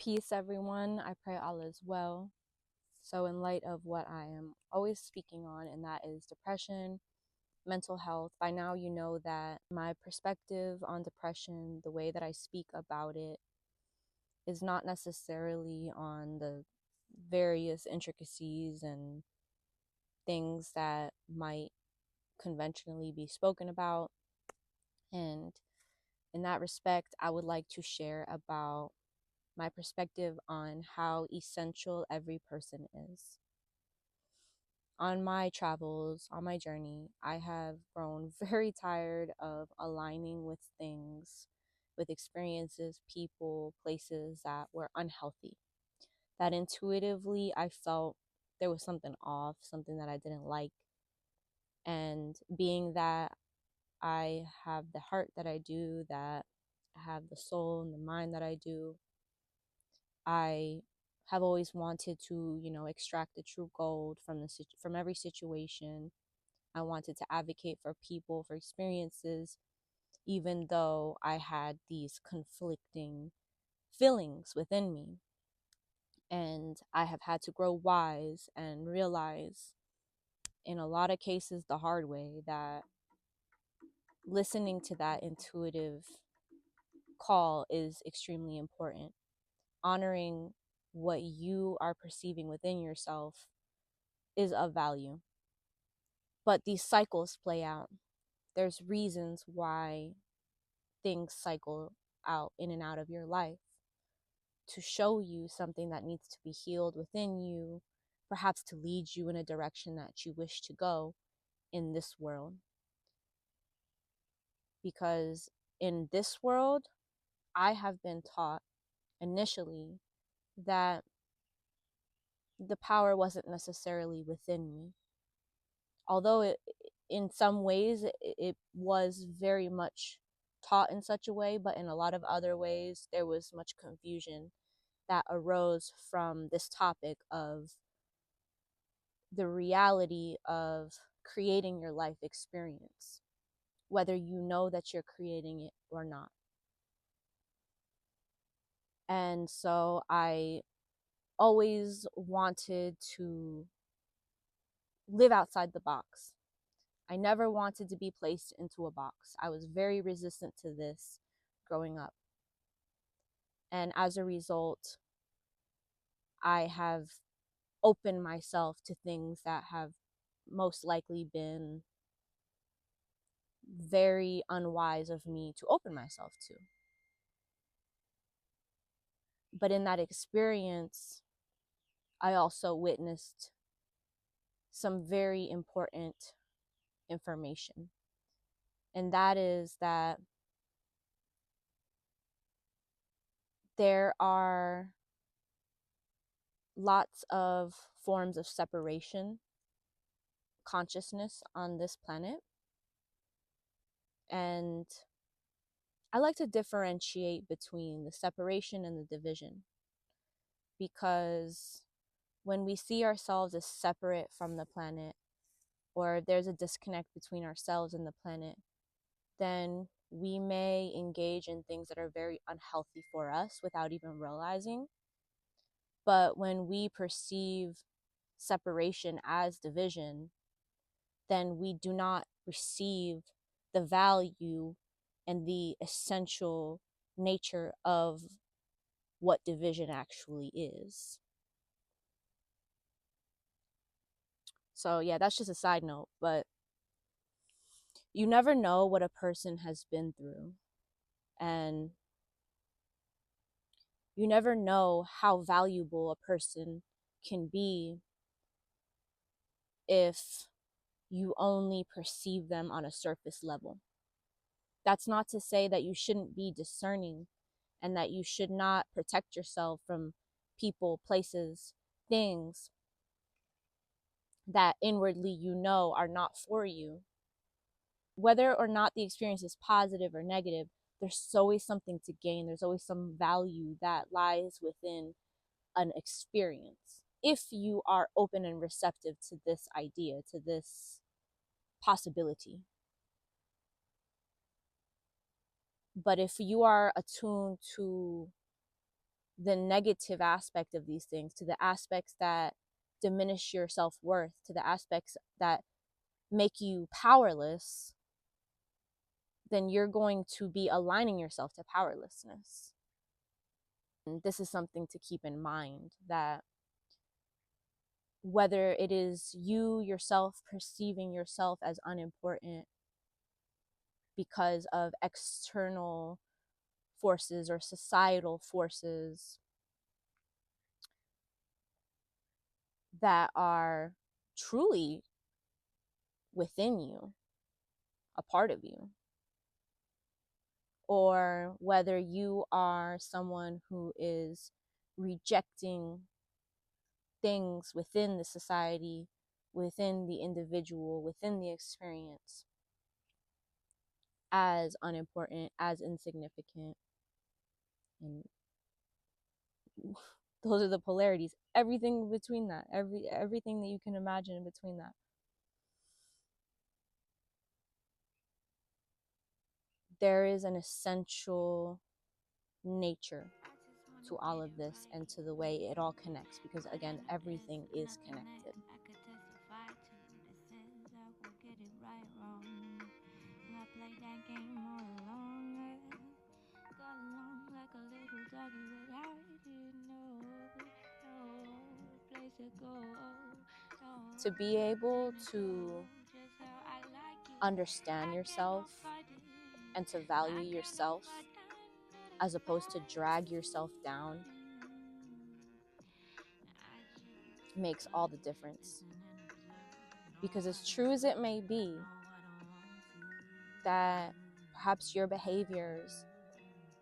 Peace, everyone. I pray all is well. So, in light of what I am always speaking on, and that is depression, mental health, by now you know that my perspective on depression, the way that I speak about it, is not necessarily on the various intricacies and things that might conventionally be spoken about. And in that respect, I would like to share about my perspective on how essential every person is. On my travels, on my journey, I have grown very tired of aligning with things, with experiences, people, places that were unhealthy. That intuitively I felt there was something off, something that I didn't like. And being that I have the heart that I do, that I have the soul and the mind that I do, I have always wanted to, extract the true gold from every situation. I wanted to advocate for people, for experiences, even though I had these conflicting feelings within me. And I have had to grow wise and realize, in a lot of cases, the hard way, that listening to that intuitive call is extremely important. Honoring what you are perceiving within yourself is of value. But these cycles play out. There's reasons why things cycle out in and out of your life to show you something that needs to be healed within you, perhaps to lead you in a direction that you wish to go in this world. Because in this world, I have been taught initially that the power wasn't necessarily within me. Although in some ways it was very much taught in such a way, but in a lot of other ways there was much confusion that arose from this topic of the reality of creating your life experience, whether you know that you're creating it or not. And so I always wanted to live outside the box. I never wanted to be placed into a box. I was very resistant to this growing up. And as a result, I have opened myself to things that have most likely been very unwise of me to open myself to. But in that experience, I also witnessed some very important information. And that is that there are lots of forms of separation, consciousness on this planet. And I like to differentiate between the separation and the division, because when we see ourselves as separate from the planet, or there's a disconnect between ourselves and the planet, then we may engage in things that are very unhealthy for us without even realizing. But when we perceive separation as division, then we do not receive the value and the essential nature of what division actually is. So yeah, that's just a side note, but you never know what a person has been through, and you never know how valuable a person can be if you only perceive them on a surface level. That's not to say that you shouldn't be discerning and that you should not protect yourself from people, places, things that inwardly you know are not for you. Whether or not the experience is positive or negative, there's always something to gain. There's always some value that lies within an experience if you are open and receptive to this idea, to this possibility. But if you are attuned to the negative aspect of these things, to the aspects that diminish your self-worth, to the aspects that make you powerless, then you're going to be aligning yourself to powerlessness. And this is something to keep in mind, that whether it is you yourself perceiving yourself as unimportant because of external forces or societal forces that are truly within you, a part of you, or whether you are someone who is rejecting things within the society, within the individual, within the experience as unimportant, as insignificant. And those are the polarities. Everything between that, everything that you can imagine in between that. There is an essential nature to all of this and to the way it all connects, because again, everything is connected. To be able to understand yourself and to value yourself, as opposed to drag yourself down, makes all the difference. Because as true as it may be that perhaps your behaviors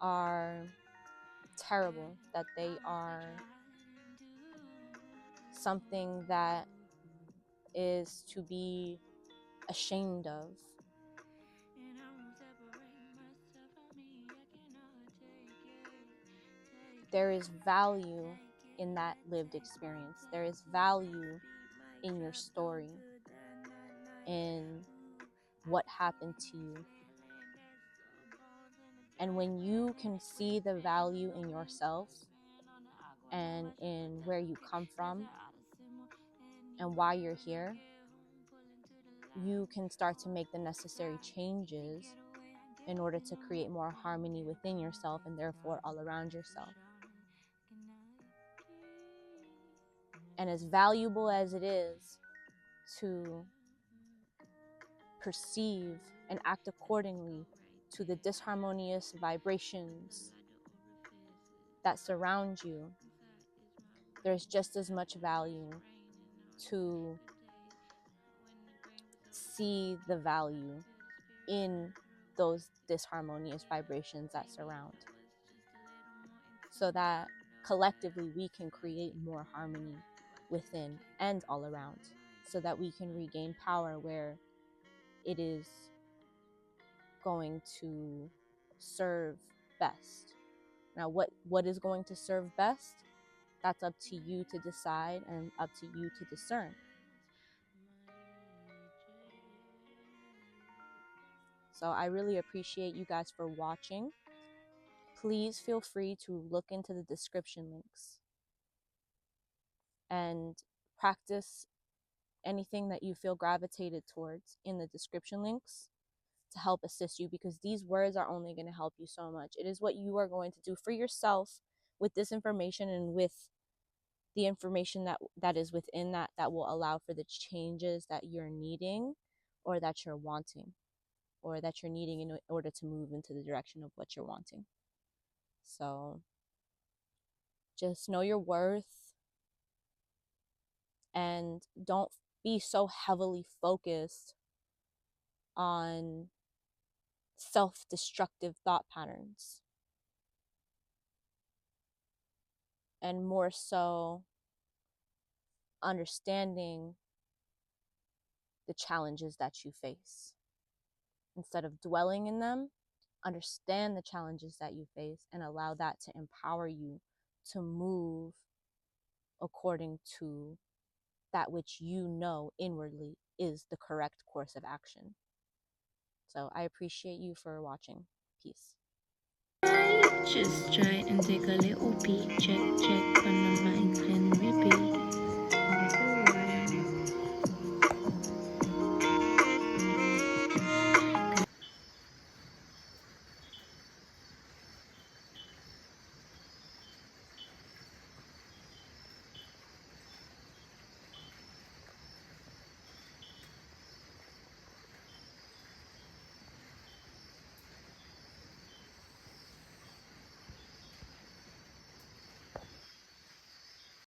are terrible, that they are something that is to be ashamed of, there is value in that lived experience. There is value in your story, in what happened to you. And when you can see the value in yourself and in where you come from and why you're here, you can start to make the necessary changes in order to create more harmony within yourself and therefore all around yourself. And as valuable as it is to perceive and act accordingly to the disharmonious vibrations that surround you, there's just as much value to see the value in those disharmonious vibrations that surround, so that collectively we can create more harmony within and all around, so that we can regain power where it is going to serve best. Now, what is going to serve best? That's up to you to decide and up to you to discern. So I really appreciate you guys for watching. Please feel free to look into the description links and practice anything that you feel gravitated towards in the description links to help assist you, because these words are only going to help you so much. It is what you are going to do for yourself with this information and with the information that is within that will allow for the changes that you're needing or that you're wanting, or that you're needing in order to move into the direction of what you're wanting. So just know your worth and don't be so heavily focused on self-destructive thought patterns, and more so understanding the challenges that you face. Instead of dwelling in them, understand the challenges that you face and allow that to empower you to move according to that which you know inwardly is the correct course of action. So I appreciate you for watching. Peace. Just try and take a little peek, check, check,